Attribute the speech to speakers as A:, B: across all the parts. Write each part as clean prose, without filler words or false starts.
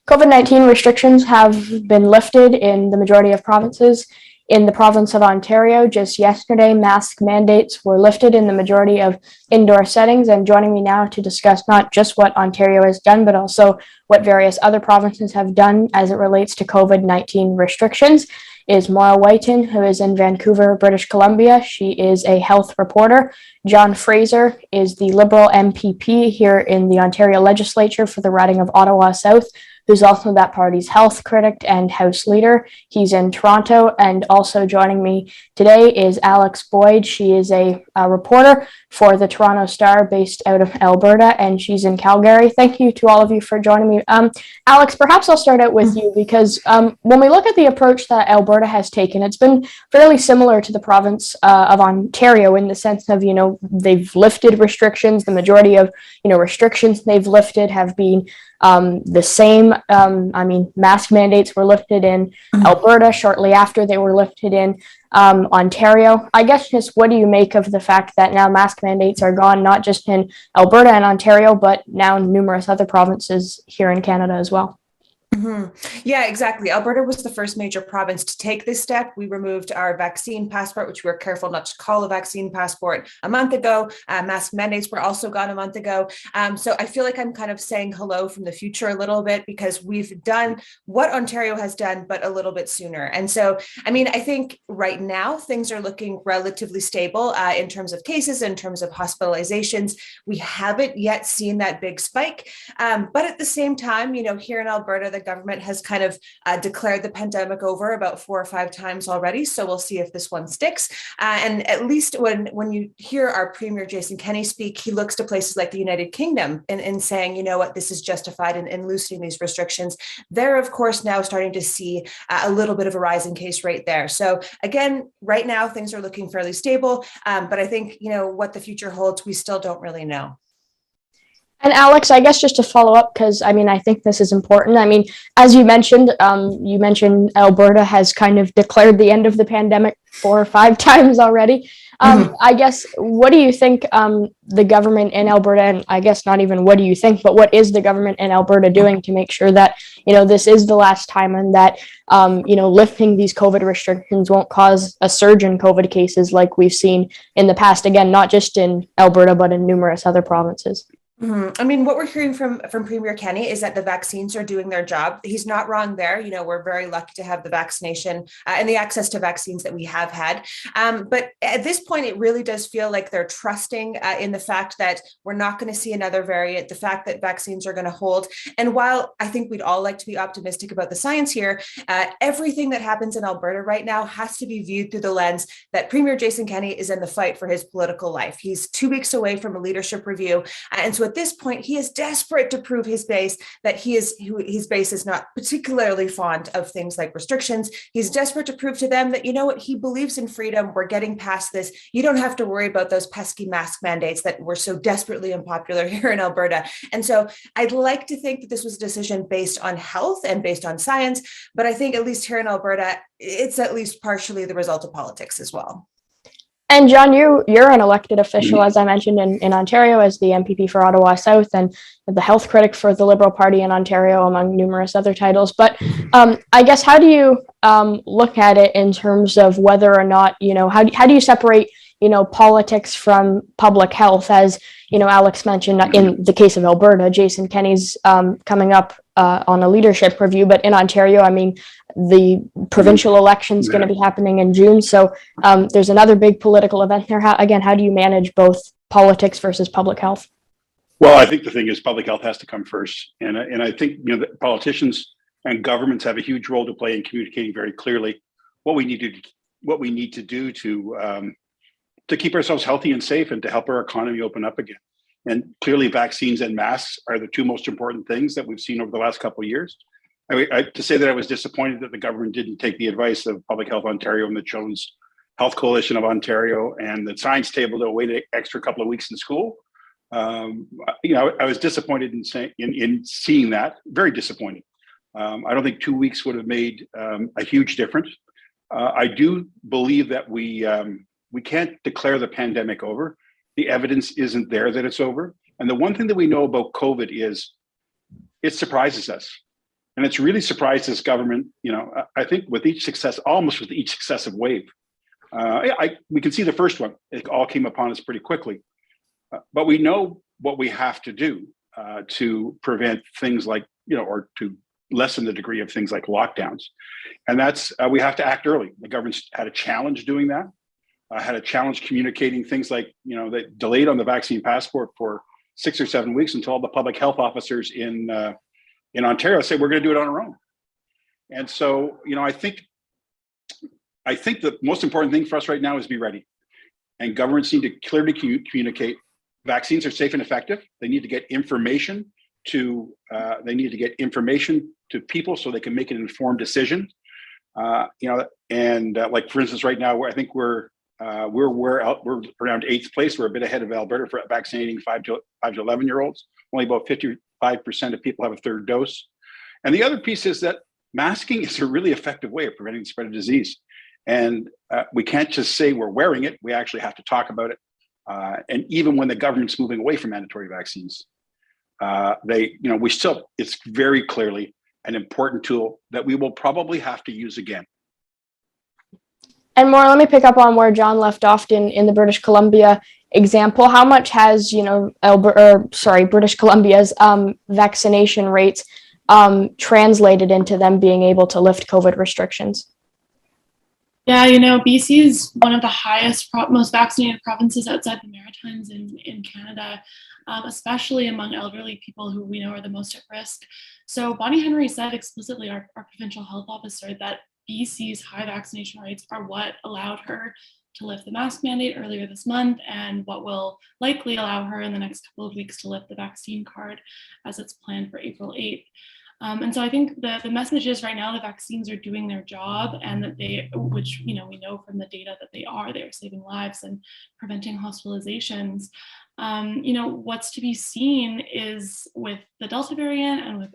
A: COVID-19 restrictions have been lifted in the majority of provinces. In the province of Ontario, just yesterday, mask mandates were lifted in the majority of indoor settings. And joining me now to discuss not just what Ontario has done, but also what various other provinces have done as it relates to COVID-19 restrictions is Moira Wyton, who is in Vancouver, British Columbia. She is a health reporter. John Fraser is the Liberal MPP here in the Ontario Legislature for the riding of Ottawa South, who's also that party's health critic and House leader. He's in Toronto. And also joining me today is Alex Boyd. She is a reporter for the Toronto Star based out of Alberta, and she's in Calgary. Thank you to all of you for joining me. Alex, perhaps I'll start out with you because when we look at the approach that Alberta has taken, it's been fairly similar to the province of Ontario in the sense of, they've lifted restrictions. The majority of, restrictions they've lifted have been the same. Mask mandates were lifted in Alberta shortly after they were lifted in Ontario. I guess just what do you make of the fact that now mask mandates are gone, not just in Alberta and Ontario, but now numerous other provinces here in Canada as well?
B: Yeah, exactly. Alberta was the first major province to take this step. We removed our vaccine passport, which we were careful not to call a vaccine passport, a month ago. Mask mandates were also gone a month ago. So I feel like I'm kind of saying hello from the future a little bit because we've done what Ontario has done, but a little bit sooner. And so, I think right now things are looking relatively stable in terms of cases, in terms of hospitalizations. We haven't yet seen that big spike. But at the same time, here in Alberta, the government has kind of declared the pandemic over about 4 or 5 times already. So we'll see if this one sticks. And at least when you hear our Premier Jason Kenney speak, he looks to places like the United Kingdom in saying, this is justified in loosening these restrictions. They're, of course, now starting to see a little bit of a rise in case rate there. So again, right now, things are looking fairly stable. But I think, what the future holds, we still don't really know.
A: And Alex, I guess just to follow up, because I think this is important. As you mentioned Alberta has kind of declared the end of the pandemic 4 or 5 times already. I guess, what do you think the government in Alberta, and I guess not even what do you think, but what is the government in Alberta doing to make sure that, this is the last time and that, lifting these COVID restrictions won't cause a surge in COVID cases like we've seen in the past, again, not just in Alberta, but in numerous other provinces?
B: What we're hearing from Premier Kenney is that the vaccines are doing their job. He's not wrong there. We're very lucky to have the vaccination and the access to vaccines that we have had. But at this point, it really does feel like they're trusting in the fact that we're not going to see another variant, the fact that vaccines are going to hold. And while I think we'd all like to be optimistic about the science here, everything that happens in Alberta right now has to be viewed through the lens that Premier Jason Kenney is in the fight for his political life. He's 2 weeks away from a leadership review. And so at this point, he is desperate to prove his base that his base is not particularly fond of things like restrictions. He's desperate to prove to them that, he believes in freedom. We're getting past this. You don't have to worry about those pesky mask mandates that were so desperately unpopular here in Alberta. And so I'd like to think that this was a decision based on health and based on science. But I think at least here in Alberta, it's at least partially the result of politics as well.
A: And John, you're an elected official, as I mentioned, in Ontario as the MPP for Ottawa South and the health critic for the Liberal Party in Ontario, among numerous other titles. But I guess, how do you look at it in terms of whether or not, how do you separate, politics from public health? As, Alex mentioned, in the case of Alberta, Jason Kenney's coming up on a leadership review, but in Ontario, the provincial election is going to be happening in June. So there's another big political event there. How do you manage both politics versus public health?
C: Well, I think the thing is public health has to come first. And I think, that politicians and governments have a huge role to play in communicating very clearly what we need to do to keep ourselves healthy and safe and to help our economy open up again. And clearly vaccines and masks are the 2 most important things that we've seen over the last couple of years. To say that I was disappointed that the government didn't take the advice of Public Health Ontario and the Children's Health Coalition of Ontario and the science table to wait an extra couple of weeks in school. I was disappointed in seeing that, very disappointed. I don't think 2 weeks would have made a huge difference. I do believe that we can't declare the pandemic over. The evidence isn't there that it's over. And the one thing that we know about COVID is it surprises us. And it's really surprised this government, I think almost with each successive wave. We can see the first one, it all came upon us pretty quickly. But we know what we have to do to prevent things like, or to lessen the degree of things like lockdowns. And that's, we have to act early. The government's had a challenge doing that, had a challenge communicating things like, they delayed on the vaccine passport for 6 or 7 weeks until all the public health officers in Ontario say we're going to do it on our own. And so, I think the most important thing for us right now is be ready. And governments need to clearly communicate vaccines are safe and effective. They need to get information to people so they can make an informed decision. Like for instance, right now, I think we're around 8th place. We're a bit ahead of Alberta for vaccinating 5 to 11-year-olds. Only about 55% of people have a third dose. And the other piece is that masking is a really effective way of preventing the spread of disease. And we can't just say we're wearing it. We actually have to talk about it. And even when the government's moving away from mandatory vaccines, it's very clearly an important tool that we will probably have to use again.
A: And Maura, let me pick up on where John left off in the British Columbia example. How much has, British Columbia's vaccination rates translated into them being able to lift COVID restrictions?
D: Yeah, BC is one of the highest, most vaccinated provinces outside the Maritimes in Canada, especially among elderly people who we know are the most at risk. So Bonnie Henry said explicitly, our provincial health officer, that BC's high vaccination rates are what allowed her to lift the mask mandate earlier this month, and what will likely allow her in the next couple of weeks to lift the vaccine card as it's planned for April 8th. And so I think the message is right now the vaccines are doing their job, and that which we know from the data that they are saving lives and preventing hospitalizations. What's to be seen is with the Delta variant and with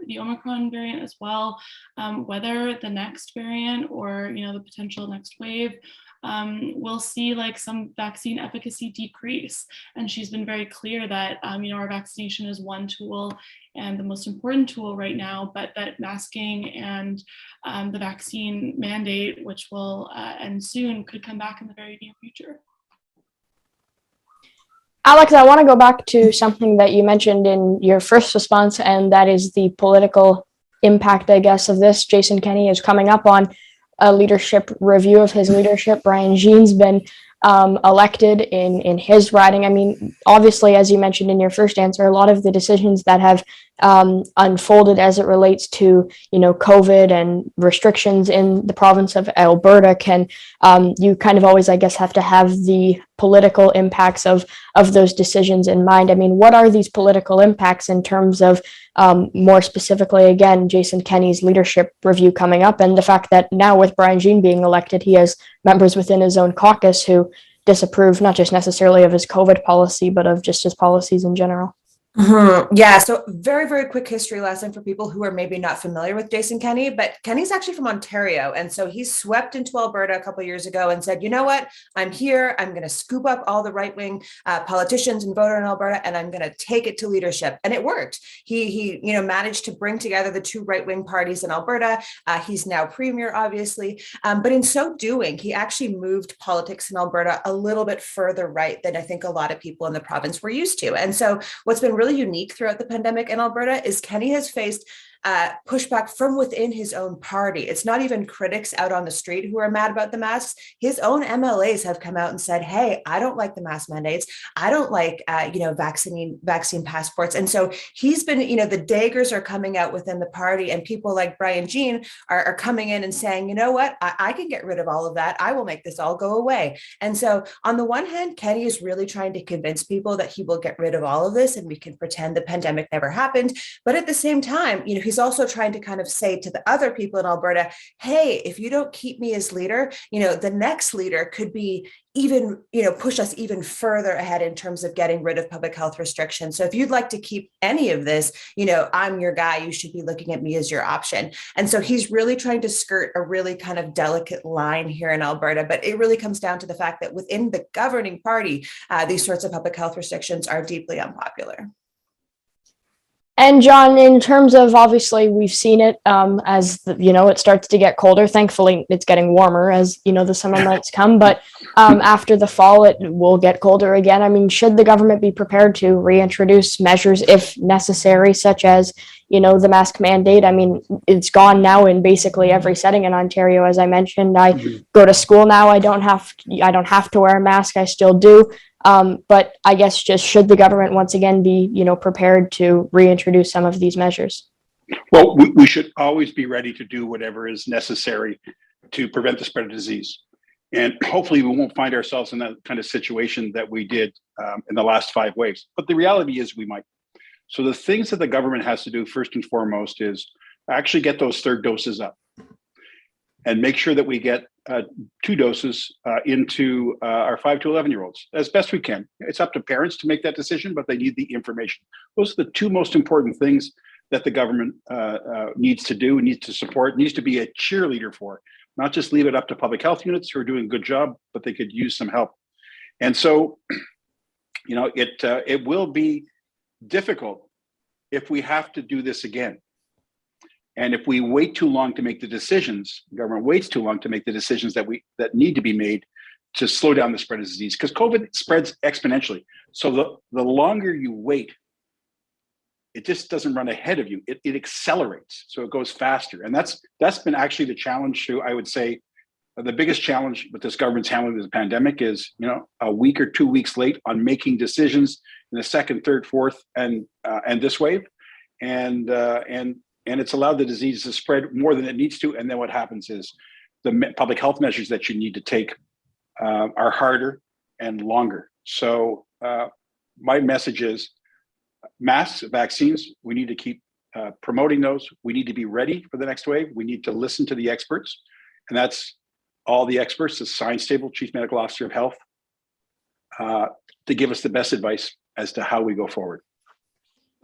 D: the Omicron variant as well, whether the next variant or the potential next wave we'll see some vaccine efficacy decrease. And she's been very clear that our vaccination is one tool and the most important tool right now, but that masking and the vaccine mandate, which will end soon, could come back in the very near future.
A: Alex, I want to go back to something that you mentioned in your first response, and that is the political impact, I guess, of this. Jason Kenney is coming up on a leadership review of his leadership. Brian Jean's been elected in his riding. I mean, obviously, as you mentioned in your first answer, a lot of the decisions that have unfolded as it relates to, COVID and restrictions in the province of Alberta can, you kind of always, I guess, have to have the political impacts of those decisions in mind. I mean, what are these political impacts in terms of, more specifically, again, Jason Kenney's leadership review coming up, and the fact that now with Brian Jean being elected, he has members within his own caucus who disapprove not just necessarily of his COVID policy, but of just his policies in general?
B: Mm-hmm. Yeah, so very, very quick history lesson for people who are maybe not familiar with Jason Kenney, but Kenney's actually from Ontario. And so he swept into Alberta a couple of years ago and said, you know what, I'm here, I'm going to scoop up all the right-wing politicians and voter in Alberta, and I'm going to take it to leadership. And it worked. He managed to bring together the two right-wing parties in Alberta. He's now premier, obviously. But in so doing, he actually moved politics in Alberta a little bit further right than I think a lot of people in the province were used to. And so what's been really unique throughout the pandemic in Alberta is Kenney has faced pushback from within his own party. It's not even critics out on the street who are mad about the masks. His own MLAs have come out and said, hey, I don't like the mask mandates. I don't like, vaccine passports. And so he's been, the daggers are coming out within the party, and people like Brian Jean are coming in and saying, you know what, I can get rid of all of that. I will make this all go away. And so on the one hand, Kenney is really trying to convince people that he will get rid of all of this and we can pretend the pandemic never happened. But at the same time, he's also trying to kind of say to the other people in Alberta, hey, if you don't keep me as leader, the next leader could be even, push us even further ahead in terms of getting rid of public health restrictions. So if you'd like to keep any of this, I'm your guy, you should be looking at me as your option. And so he's really trying to skirt a really kind of delicate line here in Alberta, but it really comes down to the fact that within the governing party, these sorts of public health restrictions are deeply unpopular.
A: And John, in terms of obviously we've seen it as it starts to get colder. Thankfully, it's getting warmer as the summer months come. But after the fall, it will get colder again. I mean, should the government be prepared to reintroduce measures if necessary, such as the mask mandate? I mean, it's gone now in basically every setting in Ontario. As I mentioned, I go to school now. I don't have to wear a mask. I still do. But I guess just should the government once again be, prepared to reintroduce some of these measures?
C: Well, we should always be ready to do whatever is necessary to prevent the spread of disease. And hopefully we won't find ourselves in that kind of situation that we did in the last 5 waves. But the reality is we might. So the things that the government has to do first and foremost is actually get those third doses up and make sure that we get 2 doses into our 5 to 11-year-olds as best we can. It's up to parents to make that decision, but they need the information. Those are the 2 most important things that the government needs to do, needs to support, needs to be a cheerleader for, not just leave it up to public health units who are doing a good job, but they could use some help. And so, it will be difficult if we have to do this again. And if we wait too long to make the decisions, the government waits too long to make the decisions that need to be made to slow down the spread of disease, because COVID spreads exponentially. So the longer you wait, it just doesn't run ahead of you. It accelerates, so it goes faster. And that's been actually the challenge to, I would say, the biggest challenge with this government's handling of the pandemic is, a week or 2 weeks late on making decisions in the second, third, fourth, and this wave, and it's allowed the disease to spread more than it needs to. And then what happens is the public health measures that you need to take are harder and longer. So my message is masks, vaccines, we need to keep promoting those. We need to be ready for the next wave. We need to listen to the experts. And that's all the experts, the science table, Chief Medical Officer of Health, to give us the best advice as to how we go forward.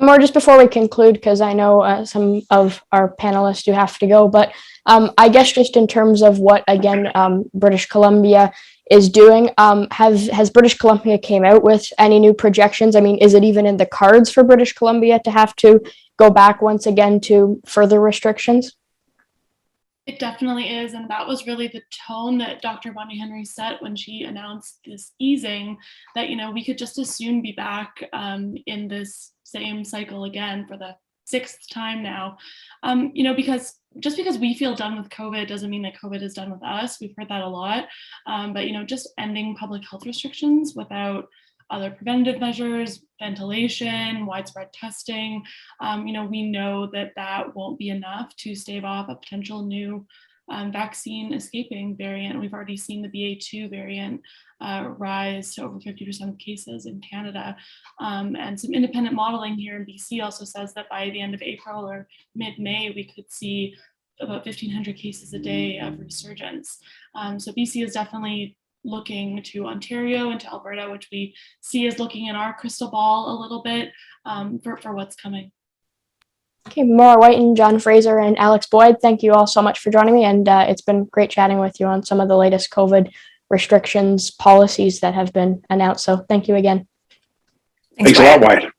A: More just before we conclude, because I know some of our panelists do have to go, but I guess just in terms of what, again, British Columbia is doing, has British Columbia came out with any new projections? I mean, is it even in the cards for British Columbia to have to go back once again to further restrictions?
D: It definitely is, and that was really the tone that Dr. Bonnie Henry set when she announced this easing, that we could just as soon be back in this same cycle again for the 6th time now. Because just because we feel done with COVID doesn't mean that COVID is done with us. We've heard that a lot, but just ending public health restrictions without other preventative measures, ventilation, widespread testing, we know that won't be enough to stave off a potential new vaccine escaping variant. We've already seen the BA2 variant rise to over 50% of cases in Canada. And some independent modeling here in BC also says that by the end of April or mid-May, we could see about 1,500 cases a day of resurgence. So BC is definitely looking to Ontario and to Alberta, which we see as looking in our crystal ball a little bit for what's coming.
A: Okay, Moira Wyton, John Fraser, and Alex Boyd, thank you all so much for joining me, and it's been great chatting with you on some of the latest COVID restrictions policies that have been announced. So thank you again.
C: Thanks a lot, Wyton.